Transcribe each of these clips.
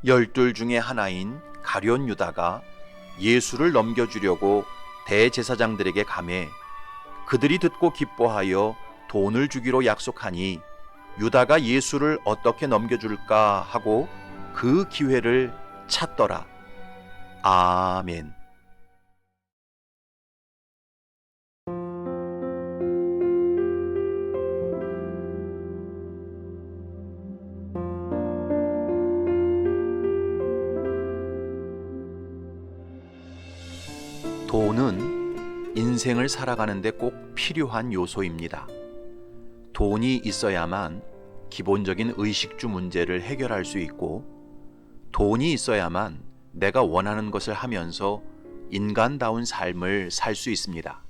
열둘 중에 하나인 가룟 유다가 예수를 넘겨주려고 대제사장들에게 가매 그들이 듣고 기뻐하여 돈을 주기로 약속하니 유다가 예수를 어떻게 넘겨줄까 하고 그 기회를 찾더라. 아멘. 돈은 인생을 살아가는데 꼭 필요한 요소입니다. 돈이 있어야만 기본적인 의식주 문제를 해결할 수 있고, 돈이 있어야만 내가 원하는 것을 하면서 인간다운 삶을 살 수 있습니다.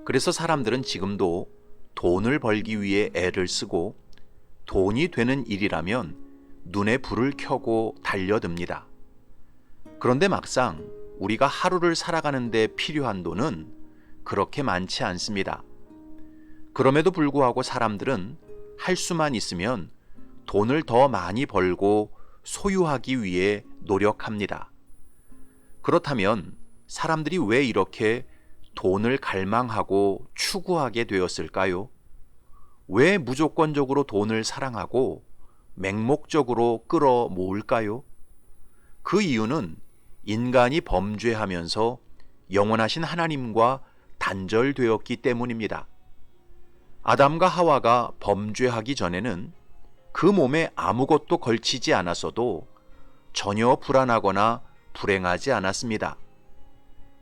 그래서 사람들은 지금도 돈을 벌기 위해 애를 쓰고, 돈이 되는 일이라면 눈에 불을 켜고 달려듭니다. 그런데 막상 우리가 하루를 살아가는데 필요한 돈은 그렇게 많지 않습니다. 그럼에도 불구하고 사람들은 할 수만 있으면 돈을 더 많이 벌고 소유하기 위해 노력합니다. 그렇다면 사람들이 왜 이렇게 돈을 갈망하고 추구하게 되었을까요? 왜 무조건적으로 돈을 사랑하고 맹목적으로 끌어모을까요? 그 이유는 인간이 범죄하면서 영원하신 하나님과 단절되었기 때문입니다. 아담과 하와가 범죄하기 전에는 그 몸에 아무것도 걸치지 않았어도 전혀 불안하거나 불행하지 않았습니다.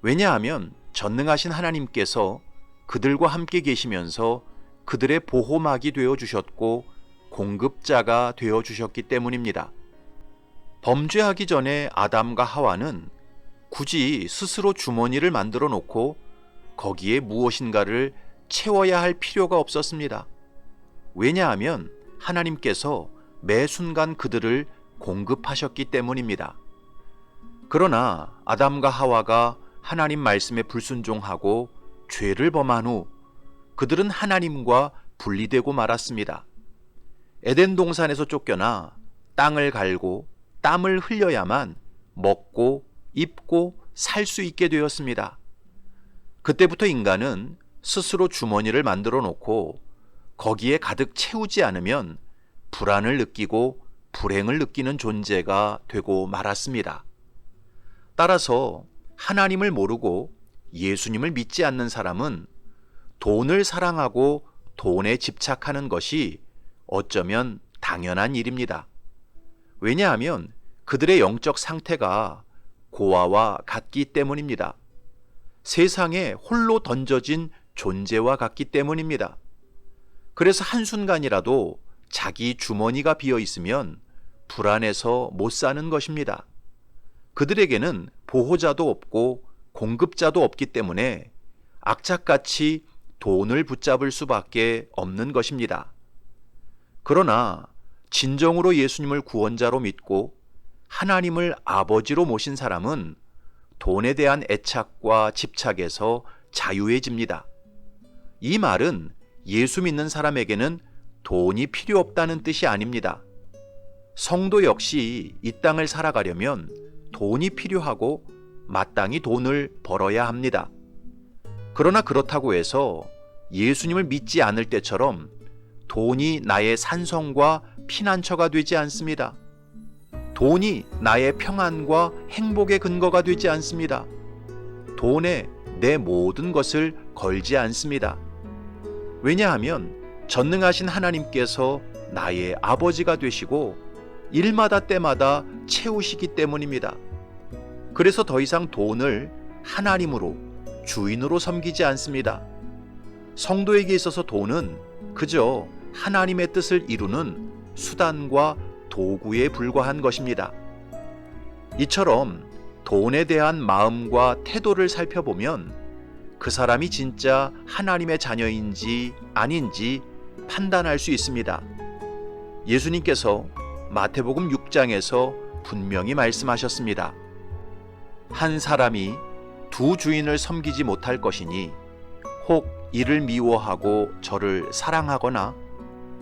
왜냐하면 전능하신 하나님께서 그들과 함께 계시면서 그들의 보호막이 되어 주셨고 공급자가 되어 주셨기 때문입니다. 범죄하기 전에 아담과 하와는 굳이 스스로 주머니를 만들어 놓고 거기에 무엇인가를 채워야 할 필요가 없었습니다. 왜냐하면 하나님께서 매 순간 그들을 공급하셨기 때문입니다. 그러나 아담과 하와가 하나님 말씀에 불순종하고 죄를 범한 후 그들은 하나님과 분리되고 말았습니다. 에덴 동산에서 쫓겨나 땅을 갈고 땀을 흘려야만 먹고 입고 살 수 있게 되었습니다. 그때부터 인간은 스스로 주머니를 만들어 놓고 거기에 가득 채우지 않으면 불안을 느끼고 불행을 느끼는 존재가 되고 말았습니다. 따라서 하나님을 모르고 예수님을 믿지 않는 사람은 돈을 사랑하고 돈에 집착하는 것이 어쩌면 당연한 일입니다. 왜냐하면 그들의 영적 상태가 고아와 같기 때문입니다. 세상에 홀로 던져진 존재와 같기 때문입니다. 그래서 한순간이라도 자기 주머니가 비어 있으면 불안해서 못 사는 것입니다. 그들에게는 보호자도 없고 공급자도 없기 때문에 악착같이 돈을 붙잡을 수밖에 없는 것입니다. 그러나 진정으로 예수님을 구원자로 믿고 하나님을 아버지로 모신 사람은 돈에 대한 애착과 집착에서 자유해집니다. 이 말은 예수 믿는 사람에게는 돈이 필요 없다는 뜻이 아닙니다. 성도 역시 이 땅을 살아가려면 돈이 필요하고 마땅히 돈을 벌어야 합니다. 그러나 그렇다고 해서 예수님을 믿지 않을 때처럼 돈이 나의 산성과 피난처가 되지 않습니다. 돈이 나의 평안과 행복의 근거가 되지 않습니다. 돈에 내 모든 것을 걸지 않습니다. 왜냐하면 전능하신 하나님께서 나의 아버지가 되시고 일마다 때마다 채우시기 때문입니다. 그래서 더 이상 돈을 하나님으로 주인으로 섬기지 않습니다. 성도에게 있어서 돈은 그저 하나님의 뜻을 이루는 수단과 도구에 불과한 것입니다. 이처럼 돈에 대한 마음과 태도를 살펴보면 그 사람이 진짜 하나님의 자녀인지 아닌지 판단할 수 있습니다. 예수님께서 마태복음 6장에서 분명히 말씀하셨습니다. 한 사람이 두 주인을 섬기지 못할 것이니 혹 이를 미워하고 저를 사랑하거나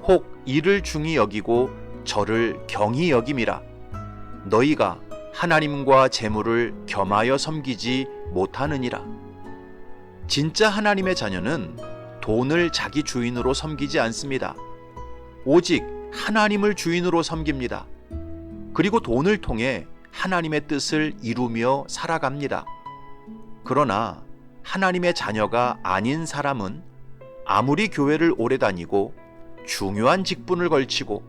혹 이를 중히 여기고 저를 경히 여김이라. 너희가 하나님과 재물을 겸하여 섬기지 못하느니라. 진짜 하나님의 자녀는 돈을 자기 주인으로 섬기지 않습니다. 오직 하나님을 주인으로 섬깁니다. 그리고 돈을 통해 하나님의 뜻을 이루며 살아갑니다. 그러나 하나님의 자녀가 아닌 사람은 아무리 교회를 오래 다니고 중요한 직분을 걸치고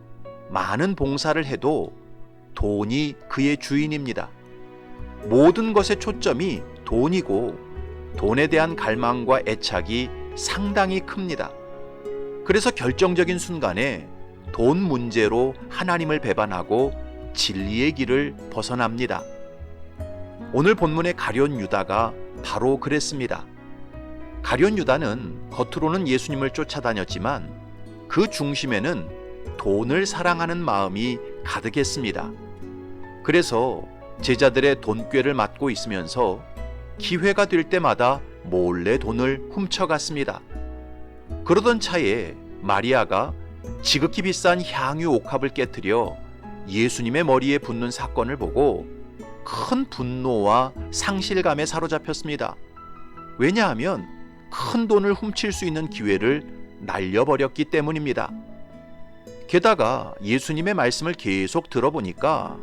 많은 봉사를 해도 돈이 그의 주인입니다. 모든 것의 초점이 돈이고 돈에 대한 갈망과 애착이 상당히 큽니다. 그래서 결정적인 순간에 돈 문제로 하나님을 배반하고 진리의 길을 벗어납니다. 오늘 본문의 가룟 유다가 바로 그랬습니다. 가룟 유다는 겉으로는 예수님을 쫓아다녔지만 그 중심에는 돈을 사랑하는 마음이 가득했습니다. 그래서 제자들의 돈꾀를 맡고 있으면서 기회가 될 때마다 몰래 돈을 훔쳐갔습니다. 그러던 차에 마리아가 지극히 비싼 향유 옥합을 깨뜨려 예수님의 머리에 붓는 사건을 보고 큰 분노와 상실감에 사로잡혔습니다. 왜냐하면 큰 돈을 훔칠 수 있는 기회를 날려버렸기 때문입니다. 게다가 예수님의 말씀을 계속 들어보니까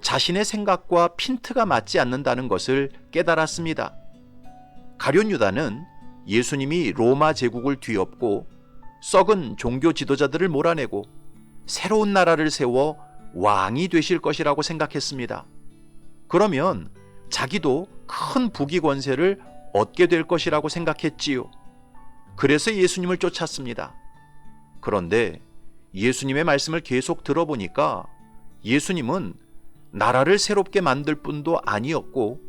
자신의 생각과 핀트가 맞지 않는다는 것을 깨달았습니다. 가룟 유다는 예수님이 로마 제국을 뒤엎고 썩은 종교 지도자들을 몰아내고 새로운 나라를 세워 왕이 되실 것이라고 생각했습니다. 그러면 자기도 큰 부귀 권세를 얻게 될 것이라고 생각했지요. 그래서 예수님을 쫓았습니다. 그런데 예수님의 말씀을 계속 들어보니까 예수님은 나라를 새롭게 만들 뿐도 아니었고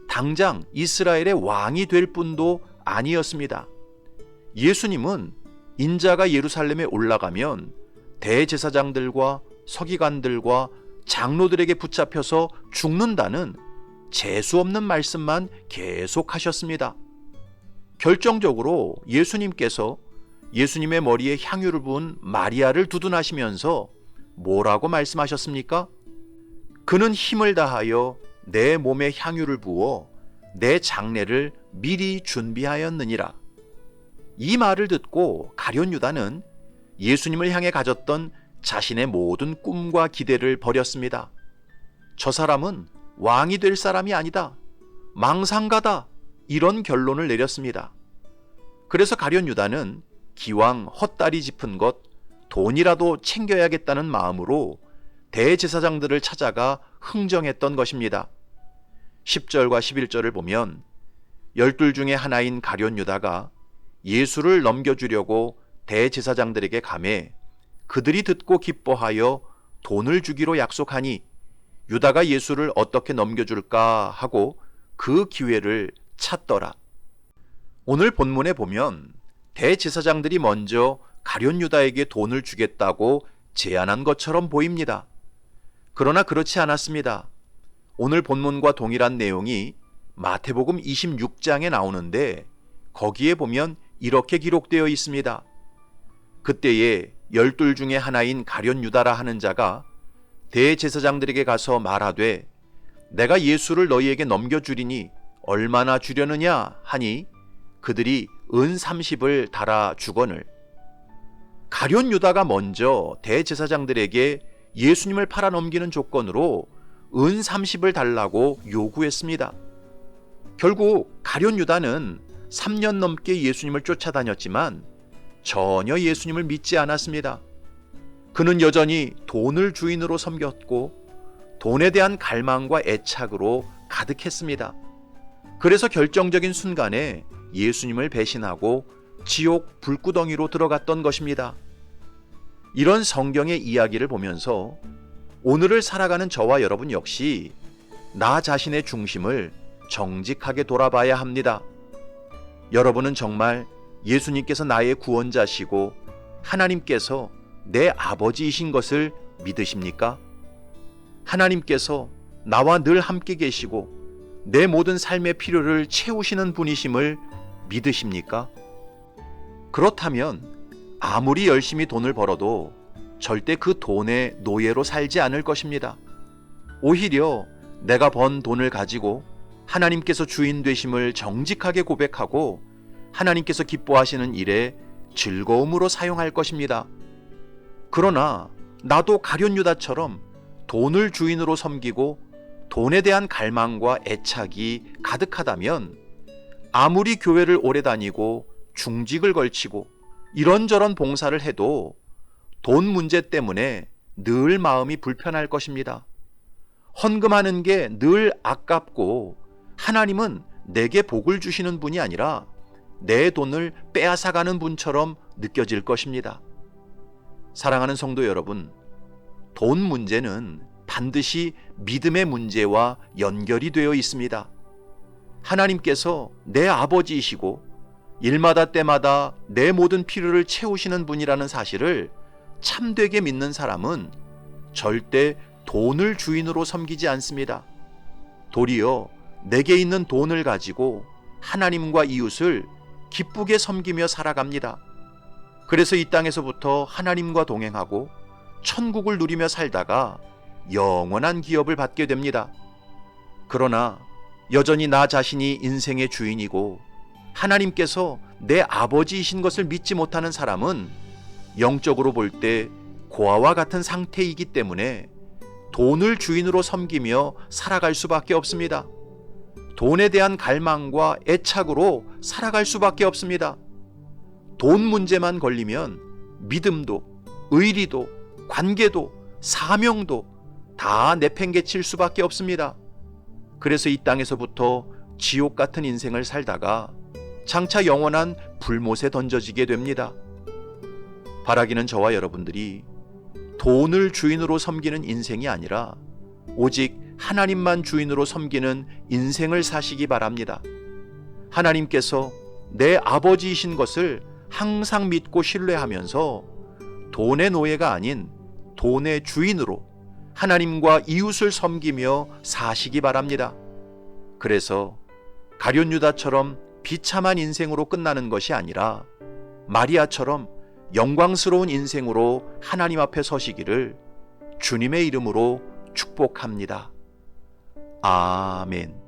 당장 이스라엘의 왕이 될 뿐도 아니었습니다. 예수님은 인자가 예루살렘에 올라가면 대제사장들과 서기관들과 장로들에게 붙잡혀서 죽는다는 재수없는 말씀만 계속하셨습니다. 결정적으로 예수님께서 예수님의 머리에 향유를 부은 마리아를 두둔하시면서 뭐라고 말씀하셨습니까? 그는 힘을 다하여 내 몸에 향유를 부어 내 장례를 미리 준비하였느니라. 이 말을 듣고 가룟 유다는 예수님을 향해 가졌던 자신의 모든 꿈과 기대를 버렸습니다. 저 사람은 왕이 될 사람이 아니다. 망상가다. 이런 결론을 내렸습니다. 그래서 가룟 유다는 기왕 헛다리 짚은 것 돈이라도 챙겨야겠다는 마음으로 대제사장들을 찾아가 흥정했던 것입니다. 10절과 11절을 보면 12 중에 하나인 가룟 유다가 예수를 넘겨주려고 대제사장들에게 가매 그들이 듣고 기뻐하여 돈을 주기로 약속하니 유다가 예수를 어떻게 넘겨줄까 하고 그 기회를 찾더라. 오늘 본문에 보면 대제사장들이 먼저 가룟 유다에게 돈을 주겠다고 제안한 것처럼 보입니다. 그러나 그렇지 않았습니다. 오늘 본문과 동일한 내용이 마태복음 26장에 나오는데 거기에 보면 이렇게 기록되어 있습니다. 그때에 12 중에 하나인 가룟 유다라 하는 자가 대제사장들에게 가서 말하되 내가 예수를 너희에게 넘겨주리니 얼마나 주려느냐 하니 그들이 은 30을 달아 주거늘. 가룟 유다가 먼저 대제사장들에게 예수님을 팔아 넘기는 조건으로 은 30을 달라고 요구했습니다. 결국 가룟 유다는 3년 넘게 예수님을 쫓아다녔지만 전혀 예수님을 믿지 않았습니다. 그는 여전히 돈을 주인으로 섬겼고 돈에 대한 갈망과 애착으로 가득했습니다. 그래서 결정적인 순간에 예수님을 배신하고 지옥 불구덩이로 들어갔던 것입니다. 이런 성경의 이야기를 보면서 오늘을 살아가는 저와 여러분 역시 나 자신의 중심을 정직하게 돌아봐야 합니다. 여러분은 정말 예수님께서 나의 구원자시고 하나님께서 내 아버지이신 것을 믿으십니까? 하나님께서 나와 늘 함께 계시고 내 모든 삶의 필요를 채우시는 분이심을 믿으십니까? 그렇다면 아무리 열심히 돈을 벌어도 절대 그 돈의 노예로 살지 않을 것입니다. 오히려 내가 번 돈을 가지고 하나님께서 주인 되심을 정직하게 고백하고 하나님께서 기뻐하시는 일에 즐거움으로 사용할 것입니다. 그러나 나도 가룟 유다처럼 돈을 주인으로 섬기고 돈에 대한 갈망과 애착이 가득하다면 아무리 교회를 오래 다니고 중직을 걸치고 이런저런 봉사를 해도 돈 문제 때문에 늘 마음이 불편할 것입니다. 헌금하는 게 늘 아깝고 하나님은 내게 복을 주시는 분이 아니라 내 돈을 빼앗아가는 분처럼 느껴질 것입니다. 사랑하는 성도 여러분, 돈 문제는 반드시 믿음의 문제와 연결이 되어 있습니다. 하나님께서 내 아버지이시고 일마다 때마다 내 모든 필요를 채우시는 분이라는 사실을 참되게 믿는 사람은 절대 돈을 주인으로 섬기지 않습니다. 도리어 내게 있는 돈을 가지고 하나님과 이웃을 기쁘게 섬기며 살아갑니다. 그래서 이 땅에서부터 하나님과 동행하고 천국을 누리며 살다가 영원한 기업을 받게 됩니다. 그러나 여전히 나 자신이 인생의 주인이고 하나님께서 내 아버지이신 것을 믿지 못하는 사람은 영적으로 볼 때 고아와 같은 상태이기 때문에 돈을 주인으로 섬기며 살아갈 수밖에 없습니다. 돈에 대한 갈망과 애착으로 살아갈 수밖에 없습니다. 돈 문제만 걸리면 믿음도, 의리도, 관계도, 사명도 다 내팽개칠 수밖에 없습니다. 그래서 이 땅에서부터 지옥 같은 인생을 살다가 장차 영원한 불못에 던져지게 됩니다. 바라기는 저와 여러분들이 돈을 주인으로 섬기는 인생이 아니라 오직 하나님만 주인으로 섬기는 인생을 사시기 바랍니다. 하나님께서 내 아버지이신 것을 항상 믿고 신뢰하면서 돈의 노예가 아닌 돈의 주인으로 하나님과 이웃을 섬기며 사시기 바랍니다. 그래서 가룟 유다처럼 비참한 인생으로 끝나는 것이 아니라 마리아처럼 영광스러운 인생으로 하나님 앞에 서시기를 주님의 이름으로 축복합니다. 아멘.